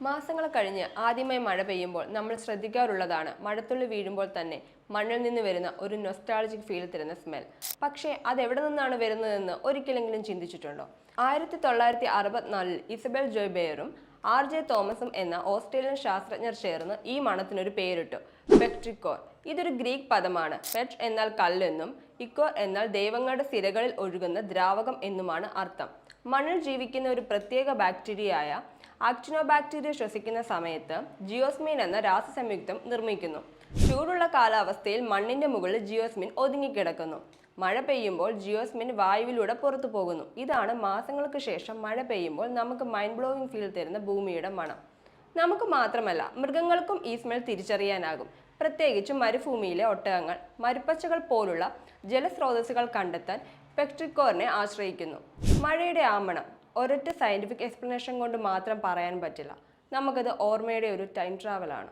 മാസങ്ങൾ കഴിഞ്ഞ് ആദ്യമായി മഴ പെയ്യുമ്പോൾ നമ്മൾ ശ്രദ്ധിക്കാറുള്ളതാണ് മഴത്തുള്ളി വീഴുമ്പോൾ തന്നെ മണ്ണിൽ നിന്ന് വരുന്ന ഒരു നൊസ്റ്റാൾജിക് ഫീൽ തരുന്ന സ്മെൽ. പക്ഷേ അത് എവിടെ നിന്നാണ് വരുന്നതെന്ന് ഒരിക്കലെങ്കിലും ചിന്തിച്ചിട്ടുണ്ടോ? 1964 ഇസബെൽ ജോയ് ബെയറും RJ തോമസും എന്ന ഓസ്ട്രേലിയൻ ശാസ്ത്രജ്ഞർ ചേർന്ന് ഈ മണത്തിനൊരു പേരിട്ടു, പെട്രിക്കോർ. ഇതൊരു ഗ്രീക്ക് പദമാണ്. പെട്ര എന്നാൽ കല്ലെന്നും ഇക്കോർ എന്നാൽ ദൈവങ്ങളുടെ സിരകളിൽ ഒഴുകുന്ന ദ്രാവകം എന്നുമാണ് അർത്ഥം. മണ്ണിൽ ജീവിക്കുന്ന ഒരു പ്രത്യേക ബാക്ടീരിയയായ ആക്ടിനോബാക്ടീരിയ ശ്വസിക്കുന്ന സമയത്ത് ജിയോസ്മിൻ എന്ന രാസസംയുക്തം നിർമ്മിക്കുന്നു. ചൂടുള്ള കാലാവസ്ഥയിൽ മണ്ണിന്റെ മുകളിൽ ജിയോസ്മിൻ ഒതുങ്ങിക്കിടക്കുന്നു. മഴ പെയ്യുമ്പോൾ ജിയോസ്മിൻ വായുവിലൂടെ പുറത്തു പോകുന്നു. ഇതാണ് മാസങ്ങൾക്ക് ശേഷം മഴ പെയ്യുമ്പോൾ നമുക്ക് മൈൻഡ് ബ്ലോവിംഗ് ഫീൽ തരുന്ന ഭൂമിയുടെ മണം. നമുക്ക് മാത്രമല്ല, മൃഗങ്ങൾക്കും ഈ സ്മെൽ തിരിച്ചറിയാനാകും. പ്രത്യേകിച്ചും മരുഭൂമിയിലെ ഒട്ടകങ്ങൾ മരുപ്പച്ചകൾ പോലുള്ള ജലസ്രോതസ്സുകൾ കണ്ടെത്താൻ പെട്രിക്കോറിനെ ആശ്രയിക്കുന്നു. മഴയുടെ ആ മണം ഒരൊറ്റ സയന്റിഫിക് എക്സ്പ്ലനേഷൻ കൊണ്ട് മാത്രം പറയാൻ പറ്റില്ല. നമുക്കത് ഓർമ്മയുടെ ഒരു ടൈം ട്രാവലാണ്.